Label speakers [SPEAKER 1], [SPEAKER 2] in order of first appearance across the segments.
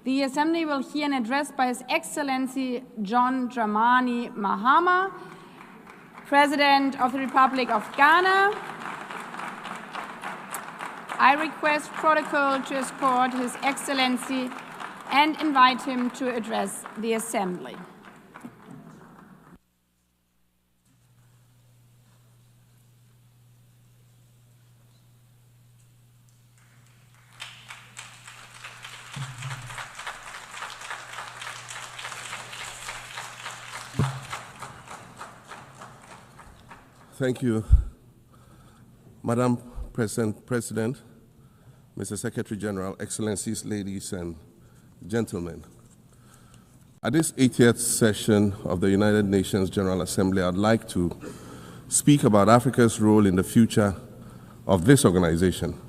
[SPEAKER 1] The Assembly will hear an address by His Excellency John Mahama, President of the Republic of Ghana. I request protocol to escort His Excellency and invite him to address the Assembly.
[SPEAKER 2] Thank you, Madam President, Mr. Secretary General, Excellencies, ladies and gentlemen. At this 80th session of the United Nations General Assembly, I'd like to speak about Africa's role in the future of this organization.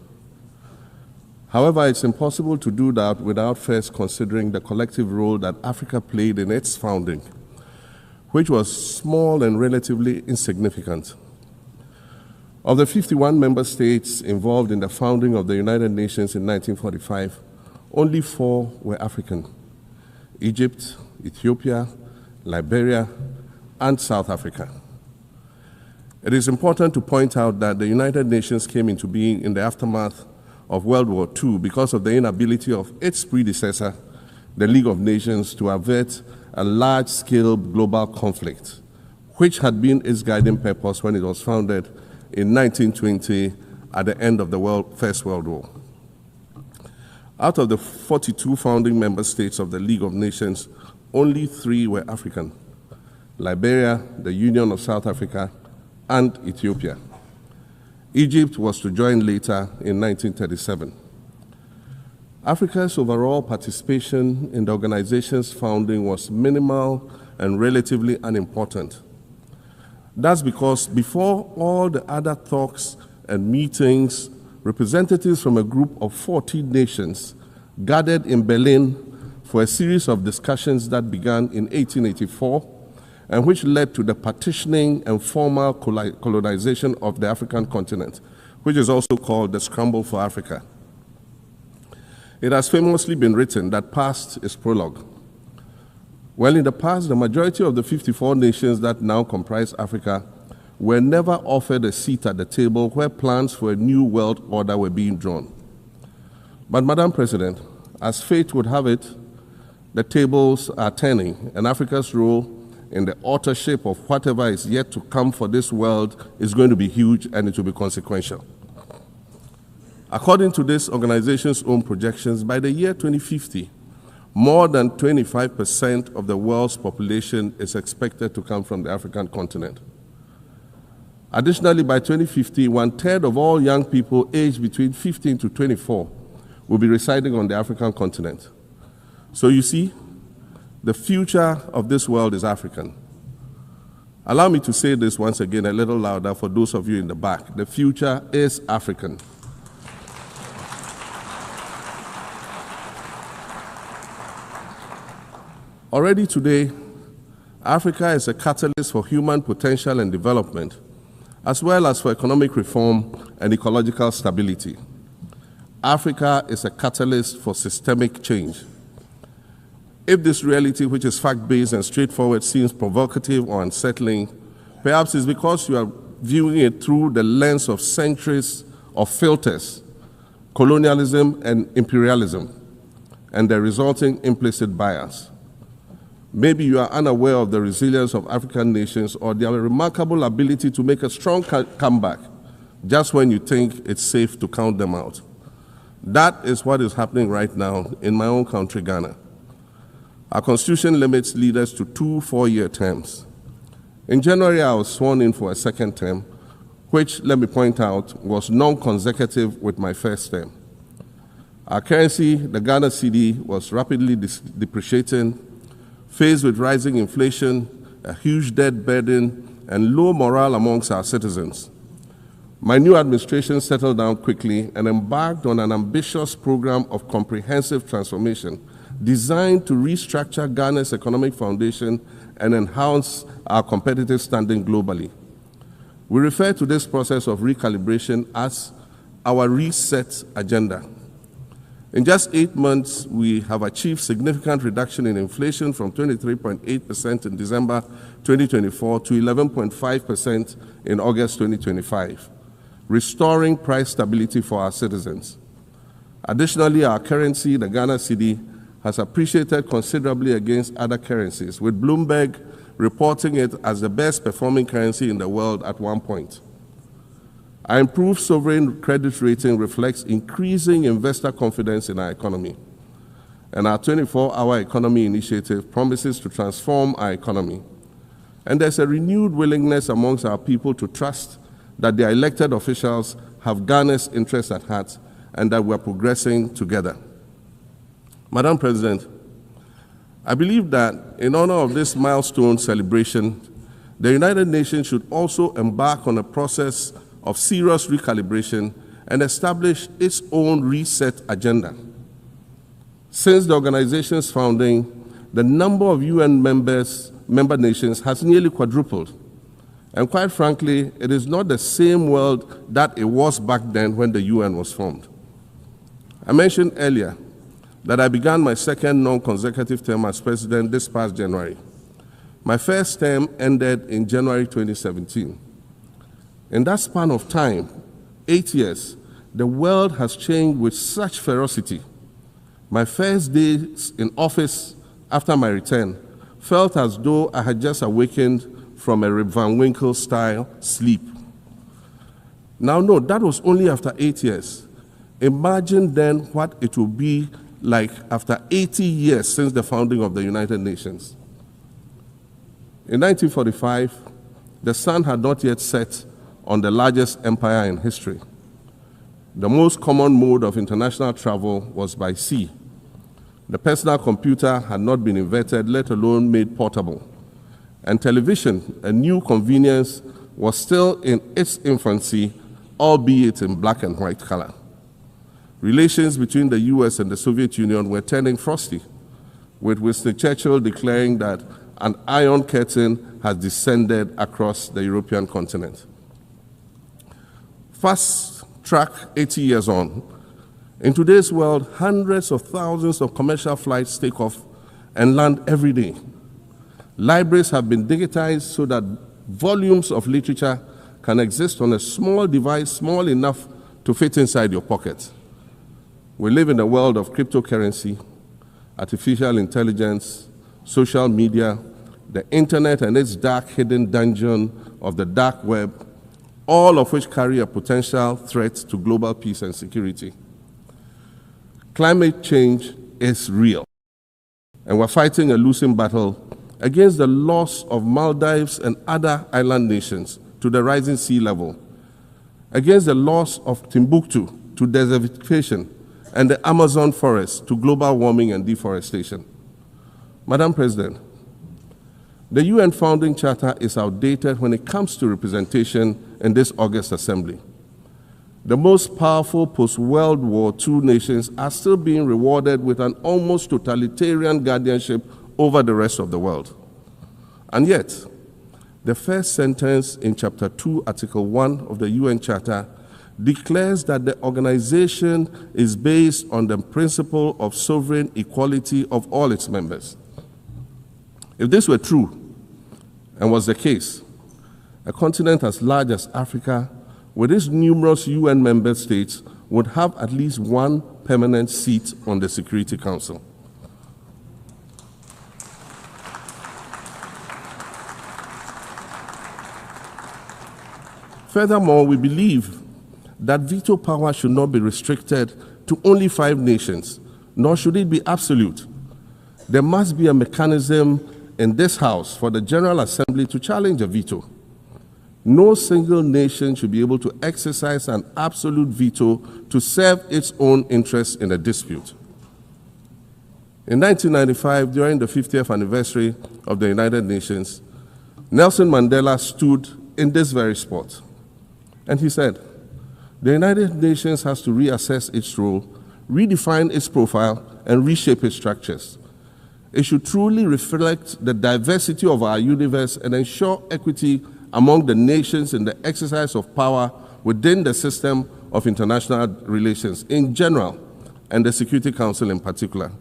[SPEAKER 2] However, it's impossible to do that without first considering the collective role that Africa played in its founding, which was small and relatively insignificant. Of the 51 member states involved in the founding of the United Nations in 1945, only 4 were African: Egypt, Ethiopia, Liberia, and South Africa. It is important to point out that the United Nations came into being in the aftermath of World War II because of the inability of its predecessor, the League of Nations, to avert a large-scale global conflict, which had been its guiding purpose when it was founded in 1920 at the end of the First World War. Out of the 42 founding member states of the League of Nations, only 3 were African: Liberia, the Union of South Africa, and Ethiopia. Egypt was to join later in 1937. Africa's overall participation in the organization's founding was minimal and relatively unimportant. That's because before all the other talks and meetings, representatives from a group of 14 nations gathered in Berlin for a series of discussions that began in 1884 and which led to the partitioning and formal colonization of the African continent, which is also called the Scramble for Africa. It has famously been written that past is prologue. Well, in the past, the majority of the 54 nations that now comprise Africa were never offered a seat at the table where plans for a new world order were being drawn. But, Madam President, as fate would have it, the tables are turning, and Africa's role in the authorship of whatever is yet to come for this world is going to be huge, and it will be consequential. According to this organization's own projections, by the year 2050, more than 25% of the world's population is expected to come from the African continent. Additionally, by 2050, 1/3 of all young people aged between 15 to 24 will be residing on the African continent. So you see, the future of this world is African. Allow me to say this once again a little louder for those of you in the back. The future is African. Already today, Africa is a catalyst for human potential and development, as well as for economic reform and ecological stability. Africa is a catalyst for systemic change. If this reality, which is fact-based and straightforward, seems provocative or unsettling, perhaps it's because you are viewing it through the lens of centuries of filters, colonialism and imperialism, and the resulting implicit bias. Maybe you are unaware of the resilience of African nations or their remarkable ability to make a strong comeback just when you think it's safe to count them out. That is what is happening right now in my own country, Ghana. Our constitution limits leaders to 2 4-year terms. In January, I was sworn in for a second term, which, let me point out, was non-consecutive with my first term. Our currency, the Ghana cedi, was rapidly depreciating, faced with rising inflation, a huge debt burden, and low morale amongst our citizens. My new administration settled down quickly and embarked on an ambitious program of comprehensive transformation designed to restructure Ghana's economic foundation and enhance our competitive standing globally. We refer to this process of recalibration as our reset agenda. In just 8 months, we have achieved significant reduction in inflation from 23.8% in December 2024 to 11.5% in August 2025, restoring price stability for our citizens. Additionally, our currency, the Ghana cedi, has appreciated considerably against other currencies, with Bloomberg reporting it as the best performing currency in the world at one point. Our improved sovereign credit rating reflects increasing investor confidence in our economy, and our 24-hour economy initiative promises to transform our economy. And there's a renewed willingness amongst our people to trust that their elected officials have Ghana's interests at heart and that we're progressing together. Madam President, I believe that in honor of this milestone celebration, the United Nations should also embark on a process of serious recalibration and establish its own reset agenda. Since the organization's founding, the number of UN member nations has nearly quadrupled. And quite frankly, it is not the same world that it was back then when the UN was formed. I mentioned earlier that I began my second non-consecutive term as president this past January. My first term ended in January 2017. In that span of time, 8 years, the world has changed with such ferocity. My first days in office after my return felt as though I had just awakened from a Rip Van Winkle-style sleep. Now, no, that was only after 8 years. Imagine then what it will be like after 80 years since the founding of the United Nations. In 1945, the sun had not yet set on the largest empire in history. The most common mode of international travel was by sea. The personal computer had not been invented, let alone made portable. And television, a new convenience, was still in its infancy, albeit in black and white color. Relations between the US and the Soviet Union were turning frosty, with Winston Churchill declaring that an iron curtain has descended across the European continent. Fast track 80 years on, in today's world, hundreds of thousands of commercial flights take off and land every day. Libraries have been digitized so that volumes of literature can exist on a small device, small enough to fit inside your pocket. We live in a world of cryptocurrency, artificial intelligence, social media, the internet and its dark hidden dungeon of the dark web, all of which carry a potential threat to global peace and security. Climate change is real, and we're fighting a losing battle against the loss of Maldives and other island nations to the rising sea level, against the loss of Timbuktu to desertification and the Amazon forest to global warming and deforestation. Madam President, the UN Founding Charter is outdated when it comes to representation in this August Assembly. The most powerful post-World War II nations are still being rewarded with an almost totalitarian guardianship over the rest of the world. And yet, the first sentence in Chapter 2, Article 1 of the UN Charter declares that the organization is based on the principle of sovereign equality of all its members. If this were true, and was the case, a continent as large as Africa, with its numerous UN member states, would have at least one permanent seat on the Security Council. Furthermore, we believe that veto power should not be restricted to only 5 nations, nor should it be absolute. There must be a mechanism in this House for the General Assembly to challenge a veto. No single nation should be able to exercise an absolute veto to serve its own interests in a dispute. In 1995, during the 50th anniversary of the United Nations, Nelson Mandela stood in this very spot, and he said, "The United Nations has to reassess its role, redefine its profile, and reshape its structures. It should truly reflect the diversity of our universe and ensure equity among the nations in the exercise of power within the system of international relations in general and the Security Council in particular.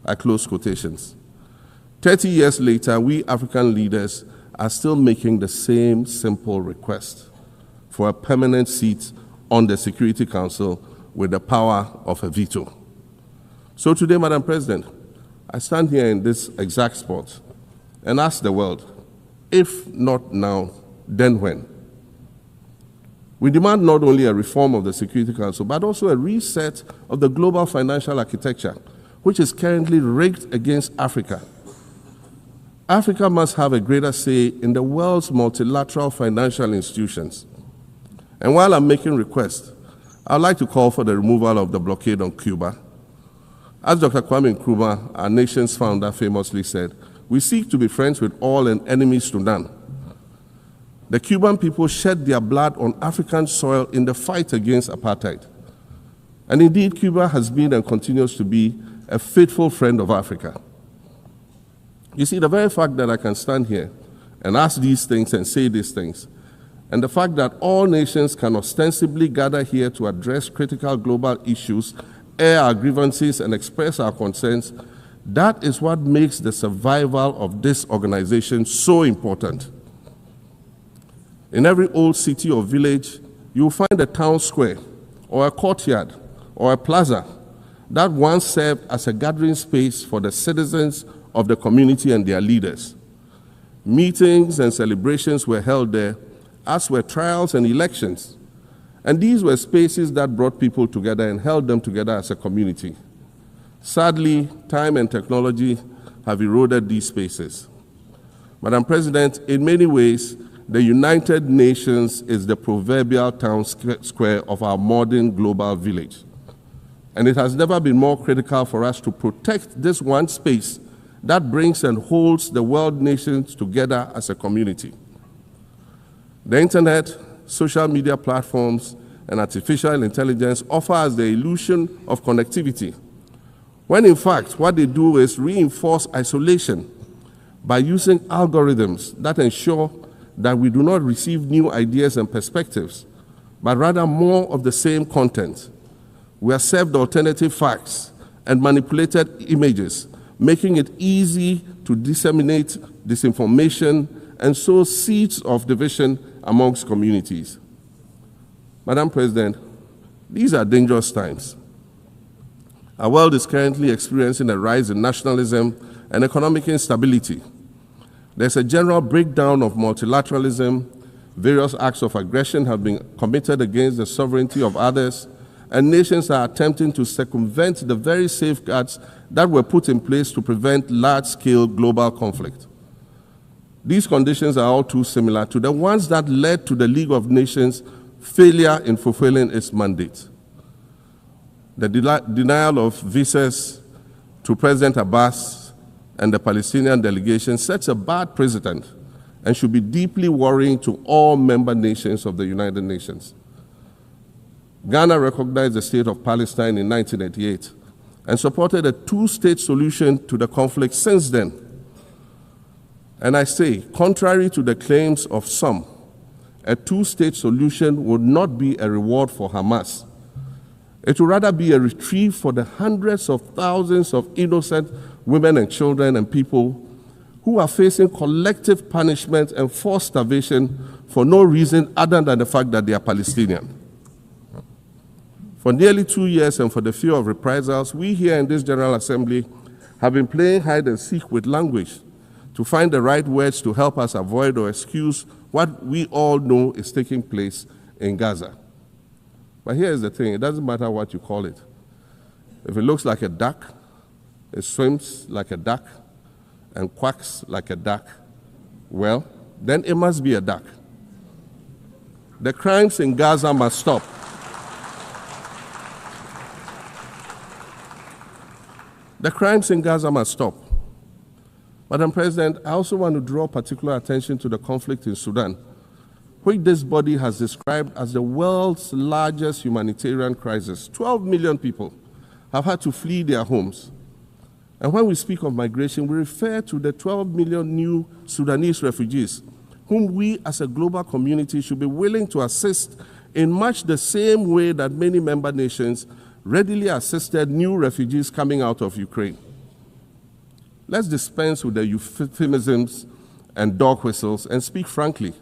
[SPEAKER 2] I close quotations. 30 years later, we African leaders are still making the same simple request for a permanent seat on the Security Council with the power of a veto. So today, Madam President, I stand here in this exact spot and ask the world, if not now, then when? We demand not only a reform of the Security Council, but also a reset of the global financial architecture, which is currently rigged against Africa. Africa must have a greater say in the world's multilateral financial institutions. And while I'm making requests, I'd like to call for the removal of the blockade on Cuba. As Dr. Kwame Nkrumah, our nation's founder, famously said, we seek to be friends with all and enemies to none. The Cuban people shed their blood on African soil in the fight against apartheid. And indeed, Cuba has been and continues to be a faithful friend of Africa. You see, the very fact that I can stand here and ask these things and say these things, and the fact that all nations can ostensibly gather here to address critical global issues, air our grievances, and express our concerns, that is what makes the survival of this organization so important. In every old city or village, you will find a town square, or a courtyard, or a plaza that once served as a gathering space for the citizens of the community and their leaders. Meetings and celebrations were held there, as were trials and elections. And these were spaces that brought people together and held them together as a community. Sadly, time and technology have eroded these spaces. Madam President, in many ways, the United Nations is the proverbial town square of our modern global village. And it has never been more critical for us to protect this one space that brings and holds the world nations together as a community. The internet, social media platforms, and artificial intelligence offer us the illusion of connectivity, when in fact what they do is reinforce isolation by using algorithms that ensure that we do not receive new ideas and perspectives, but rather more of the same content. We are served alternative facts and manipulated images, making it easy to disseminate disinformation and sow seeds of division amongst communities. Madam President, these are dangerous times. Our world is currently experiencing a rise in nationalism and economic instability. There's a general breakdown of multilateralism. Various acts of aggression have been committed against the sovereignty of others, and nations are attempting to circumvent the very safeguards that were put in place to prevent large-scale global conflict. These conditions are all too similar to the ones that led to the League of Nations' failure in fulfilling its mandate. The denial of visas to President Abbas and the Palestinian delegation sets a bad precedent and should be deeply worrying to all member nations of the United Nations. Ghana recognized the state of Palestine in 1988 and supported a two-state solution to the conflict since then. And I say, contrary to the claims of some, a two-state solution would not be a reward for Hamas. It would rather be a reprieve for the hundreds of thousands of innocent women and children and people who are facing collective punishment and forced starvation for no reason other than the fact that they are Palestinian. For nearly 2 years and for the fear of reprisals, we here in this General Assembly have been playing hide and seek with language to find the right words to help us avoid or excuse what we all know is taking place in Gaza. But here's the thing, it doesn't matter what you call it. If it looks like a duck, it swims like a duck, and quacks like a duck, well, then it must be a duck. The crimes in Gaza must stop. The crimes in Gaza must stop. Madam President, I also want to draw particular attention to the conflict in Sudan, which this body has described as the world's largest humanitarian crisis. 12 million people have had to flee their homes. And when we speak of migration, we refer to the 12 million new Sudanese refugees, whom we as a global community should be willing to assist in much the same way that many member nations readily assisted new refugees coming out of Ukraine. Let's dispense with the euphemisms and dog whistles and speak frankly.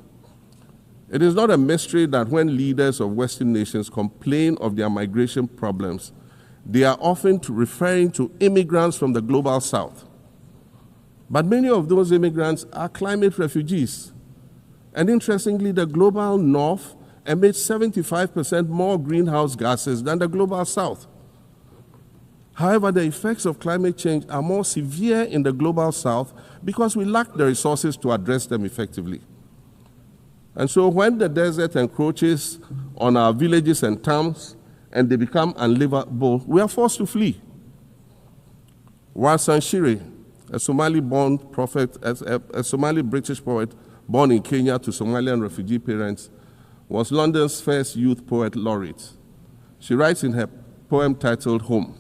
[SPEAKER 2] It is not a mystery that when leaders of Western nations complain of their migration problems, they are often referring to immigrants from the global south. But many of those immigrants are climate refugees. And interestingly, the global north emits 75% more greenhouse gases than the global south. However, the effects of climate change are more severe in the global south because we lack the resources to address them effectively. And so when the desert encroaches on our villages and towns and they become unlivable, we are forced to flee. Warsan Shire, a Somali-born prophet, a Somali-British poet born in Kenya to Somalian refugee parents, was London's first youth poet laureate. She writes in her poem titled Home.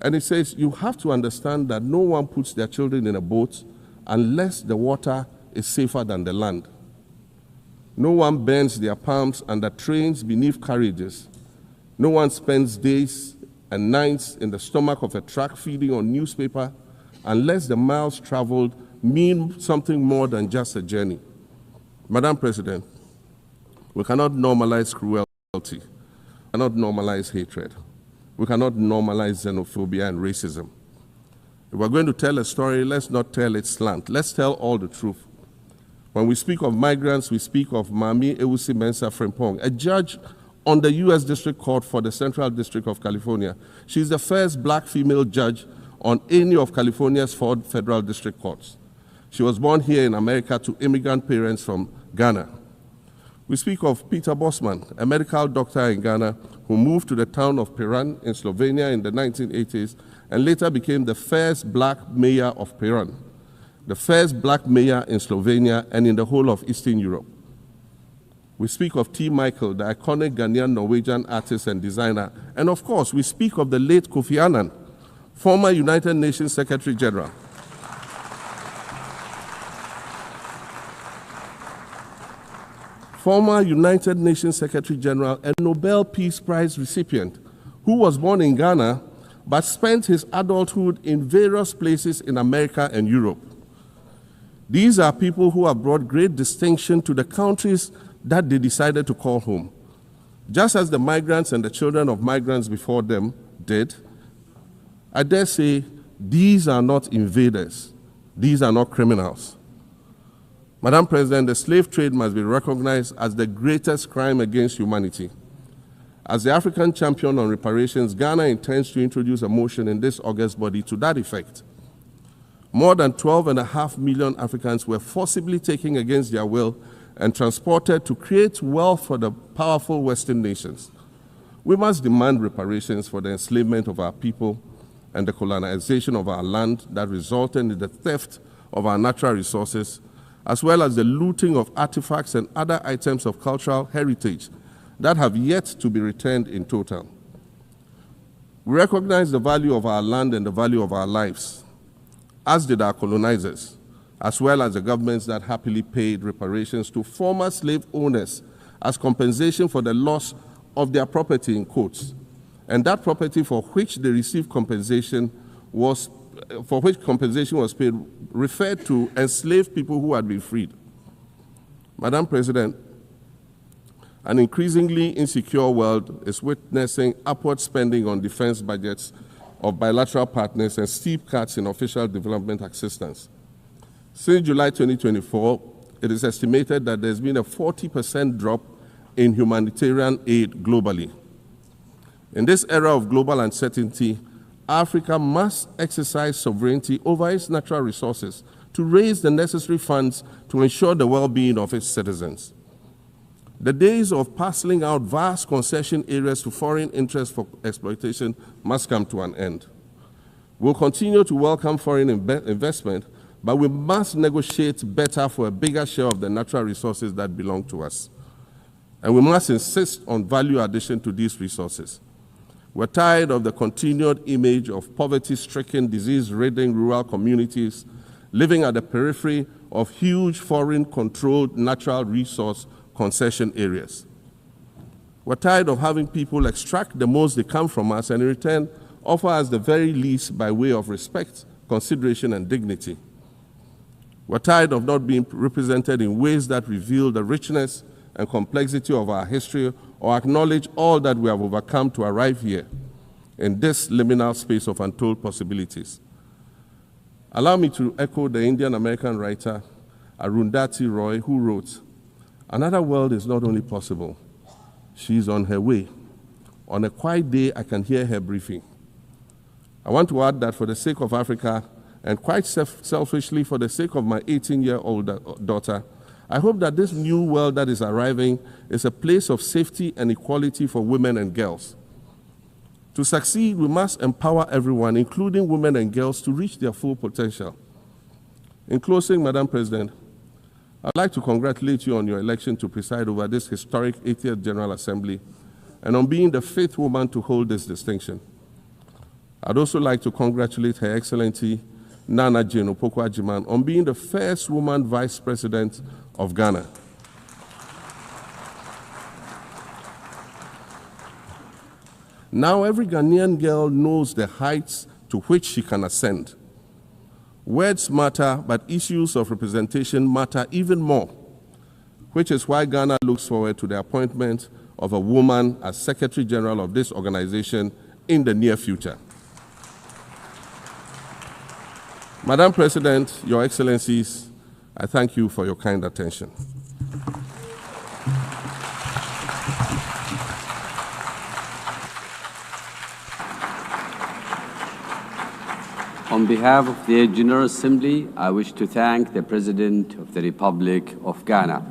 [SPEAKER 2] And it says, you have to understand that no one puts their children in a boat unless the water is safer than the land. No one bends their palms under trains beneath carriages. No one spends days and nights in the stomach of a truck feeding on newspaper unless the miles traveled mean something more than just a journey. Madam President, we cannot normalize cruelty. We cannot normalize hatred. We cannot normalize xenophobia and racism. If we're going to tell a story, let's not tell its slant. Let's tell all the truth. When we speak of migrants, we speak of Mami Ewusi Mensah Frimpong, a judge on the U.S. District Court for the Central District of California. She's the first black female judge on any of California's 4 federal district courts. She was born here in America to immigrant parents from Ghana. We speak of Peter Bosman, a medical doctor in Ghana who moved to the town of Piran in Slovenia in the 1980s and later became the first black mayor of Piran, the first black mayor in Slovenia and in the whole of Eastern Europe. We speak of T. Michael, the iconic Ghanaian Norwegian artist and designer. And of course, we speak of the late Kofi Annan, former United Nations Secretary General. Former United Nations Secretary General and Nobel Peace Prize recipient, who was born in Ghana but spent his adulthood in various places in America and Europe. These are people who have brought great distinction to the countries that they decided to call home. Just as the migrants and the children of migrants before them did, I dare say these are not invaders. These are not criminals. Madam President, the slave trade must be recognized as the greatest crime against humanity. As the African champion on reparations, Ghana intends to introduce a motion in this August body to that effect. More than 12.5 million Africans were forcibly taken against their will and transported to create wealth for the powerful Western nations. We must demand reparations for the enslavement of our people and the colonization of our land that resulted in the theft of our natural resources, as well as the looting of artifacts and other items of cultural heritage that have yet to be returned in total. We recognize the value of our land and the value of our lives, as did our colonizers, as well as the governments that happily paid reparations to former slave owners as compensation for the loss of their property, in quotes, and that property for which they received compensation was paid referred to enslaved people who had been freed. Madam President, an increasingly insecure world is witnessing upward spending on defense budgets of bilateral partners and steep cuts in official development assistance. Since July 2024, it is estimated that there's been a 40% drop in humanitarian aid globally. In this era of global uncertainty, Africa must exercise sovereignty over its natural resources to raise the necessary funds to ensure the well-being of its citizens. The days of parceling out vast concession areas to foreign interests for exploitation must come to an end. We'll continue to welcome foreign investment, but we must negotiate better for a bigger share of the natural resources that belong to us. And we must insist on value addition to these resources. We're tired of the continued image of poverty-stricken, disease-ridden rural communities living at the periphery of huge foreign-controlled natural resource concession areas. We're tired of having people extract the most they can from us and in return offer us the very least by way of respect, consideration, and dignity. We're tired of not being represented in ways that reveal the richness and complexity of our history or acknowledge all that we have overcome to arrive here in this liminal space of untold possibilities. Allow me to echo the Indian-American writer Arundhati Roy, who wrote, "Another world is not only possible, she is on her way. On a quiet day, I can hear her briefing." I want to add that for the sake of Africa, and quite selfishly for the sake of my 18-year-old daughter, I hope that this new world that is arriving is a place of safety and equality for women and girls. To succeed, we must empower everyone, including women and girls, to reach their full potential. In closing, Madam President, I'd like to congratulate you on your election to preside over this historic 80th General Assembly and on being the 5th woman to hold this distinction. I'd also like to congratulate Her Excellency Nana Jane Opoku-Agyeman on being the first woman Vice President of Ghana. Now every Ghanaian girl knows the heights to which she can ascend. Words matter, but issues of representation matter even more, which is why Ghana looks forward to the appointment of a woman as Secretary General of this organization in the near future. Madam President, Your Excellencies, I thank you for your kind attention.
[SPEAKER 3] On behalf of the General Assembly, I wish to thank the President of the Republic of Ghana.